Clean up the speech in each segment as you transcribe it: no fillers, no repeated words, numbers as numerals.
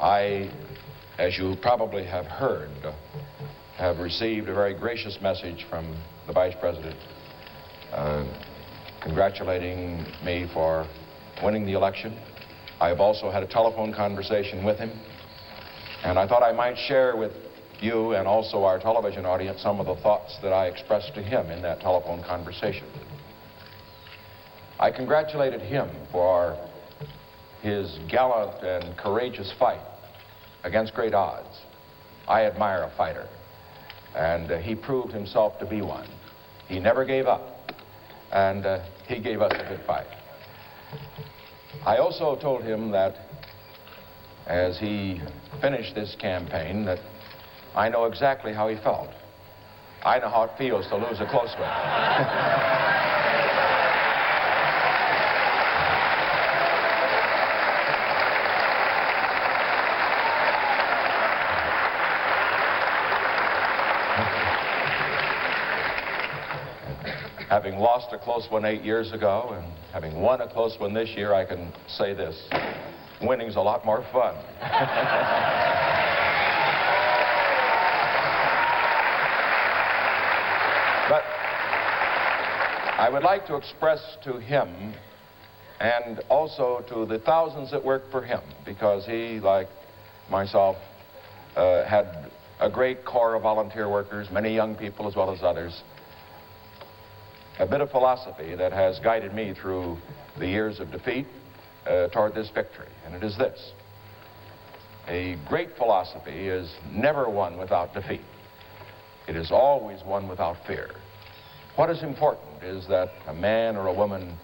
I, as you probably have heard, have received a very gracious message from the Vice President congratulating me for winning the election. I have also had a telephone conversation with him, and I thought I might share with you and also our television audience some of the thoughts that I expressed to him in that telephone conversation. I congratulated him for his gallant and courageous fight against great odds. I admire a fighter, and he proved himself to be one. He never gave up, and he gave us a good fight. I also told him that as he finished this campaign that I know exactly how he felt. I know how it feels to lose a close one. Having lost a close one 8 years ago and having won a close one this year, I can say this: winning's a lot more fun. But I would like to express to him and also to the thousands that work for him, because he, like myself, had a great corps of volunteer workers, many young people as well as others, a bit of philosophy that has guided me through the years of defeat toward this victory, and it is this: a great philosophy is never won without defeat. It is always won without fear. What is important is that a man or a woman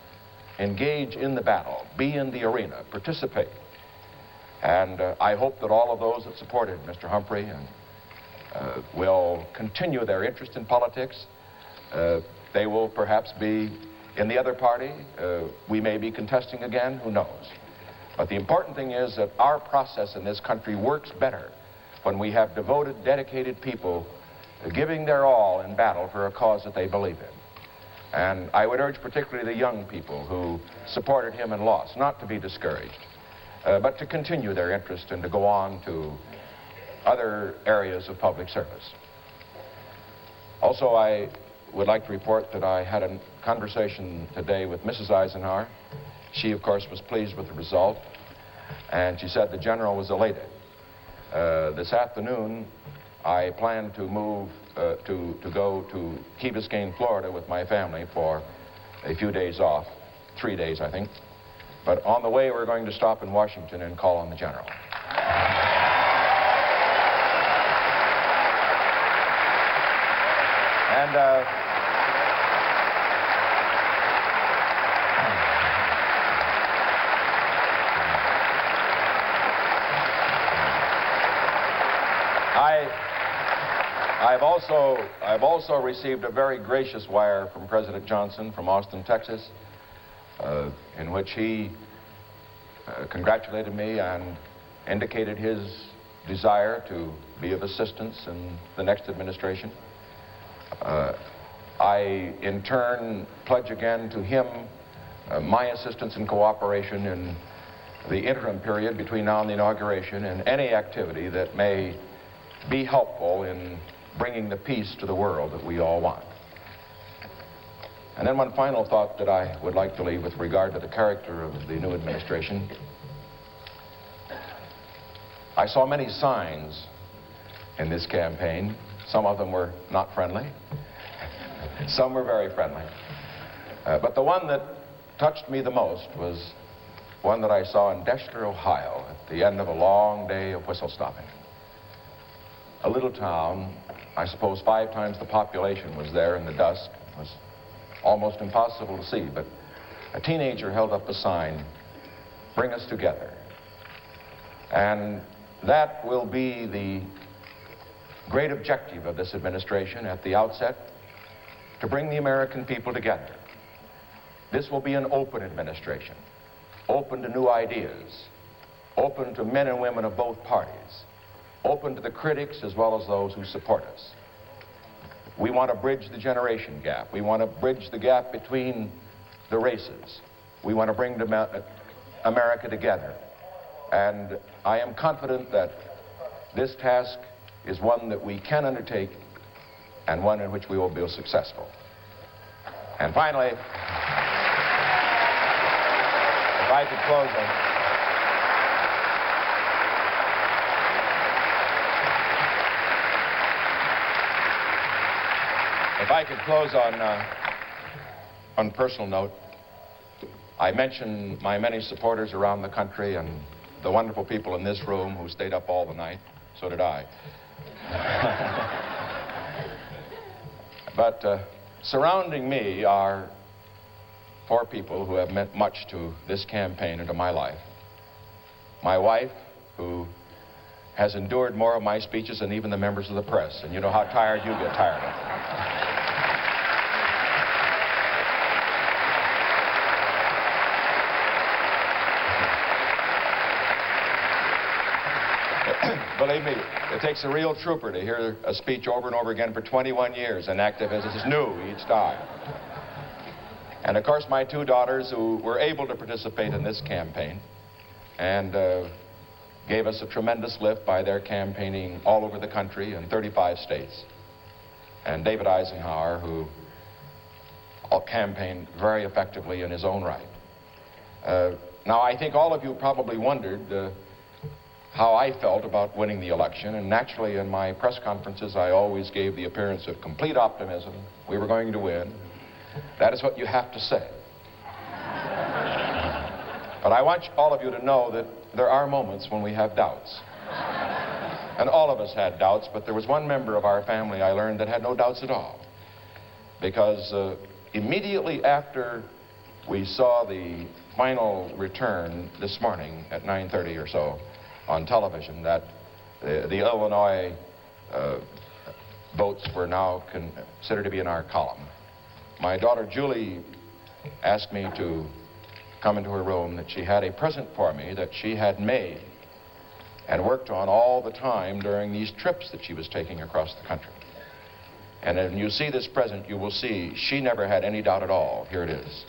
engage in the battle, be in the arena, participate. And I hope that all of those that supported Mr. Humphrey will continue their interest in politics. They will perhaps be in the other party. We may be contesting again, who knows. But the important thing is that our process in this country works better when we have devoted, dedicated people giving their all in battle for a cause that they believe in. And I would urge particularly the young people who supported him and lost not to be discouraged, but to continue their interest and to go on to other areas of public service. Also, I would like to report that I had a conversation today with Mrs. Eisenhower. She, of course, was pleased with the result, and she said the general was elated. This afternoon, I plan to move to go to Key Biscayne, Florida with my family for a few days off, 3 days, I think. But on the way, we're going to stop in Washington and call on the general. And I've also received a very gracious wire from President Johnson from Austin, Texas, in which he congratulated me and indicated his desire to be of assistance in the next administration. I, in turn, pledge again to him my assistance and cooperation in the interim period between now and the inauguration in any activity that may be helpful in bringing the peace to the world that we all want. And then one final thought that I would like to leave with regard to the character of the new administration. I saw many signs in this campaign. Some of them were not friendly. Some were very friendly. But the one that touched me the most was one that I saw in Deschler, Ohio, at the end of a long day of whistle stopping. A little town, I suppose 5 times the population was there in the dusk. It was almost impossible to see, but a teenager held up a sign, "Bring us together." And that will be the great objective of this administration at the outset, to bring the American people together. This will be an open administration, open to new ideas, open to men and women of both parties, open to the critics as well as those who support us. We want to bridge the generation gap. We want to bridge the gap between the races. We want to bring America together And I am confident that this task is one that we can undertake and one in which we will be successful. And finally, if I could close on personal note, I mentioned my many supporters around the country and the wonderful people in this room who stayed up all the night. So did I. But surrounding me are 4 people who have meant much to this campaign and to my life. My wife, who has endured more of my speeches than even the members of the press, and you know how tired you get tired of them. Believe me, it takes a real trooper to hear a speech over and over again for 21 years, and activism is new each time. And of course, my 2 daughters who were able to participate in this campaign and gave us a tremendous lift by their campaigning all over the country in 35 states. And David Eisenhower, who campaigned very effectively in his own right. Now, I think all of you probably wondered how I felt about winning the election, and naturally in my press conferences I always gave the appearance of complete optimism. We were going to win. That is what you have to say. But I want all of you to know that there are moments when we have doubts. And all of us had doubts, but there was one member of our family I learned that had no doubts at all. Because immediately after we saw the final return this morning at 9:30 or so on television, that the Illinois votes were now considered to be in our column, my daughter Julie asked me to come into her room, that she had a present for me that she had made and worked on all the time during these trips that she was taking across the country. And when you see this present, you will see she never had any doubt at all. Here it is.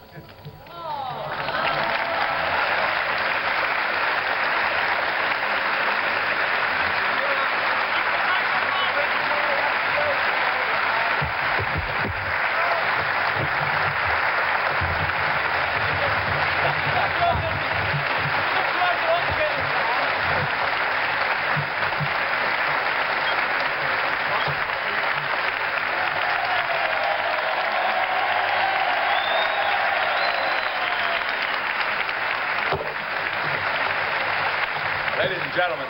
Ladies and gentlemen,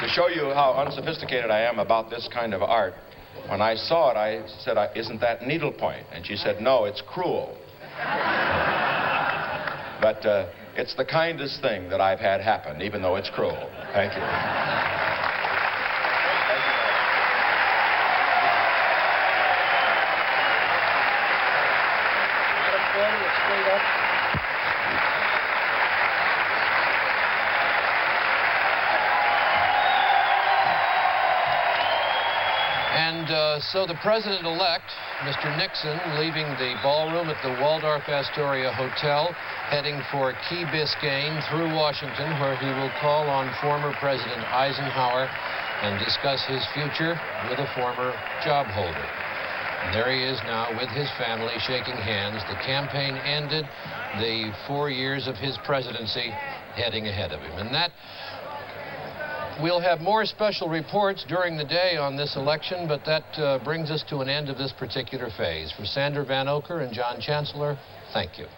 to show you how unsophisticated I am about this kind of art, when I saw it, I said, "Isn't that needlepoint?" And she said, "No, it's cruel." But it's the kindest thing that I've had happen, even though it's cruel. Thank you. And so the president-elect, Mr. Nixon, leaving the ballroom at the Waldorf Astoria Hotel, heading for Key Biscayne through Washington, where he will call on former President Eisenhower and discuss his future with a former job holder. And there he is now with his family, shaking hands. The campaign ended, the 4 years of his presidency heading ahead of him. And that we'll have more special reports during the day on this election, but that brings us to an end of this particular phase. For Sandra Van Oker and John Chancellor, thank you.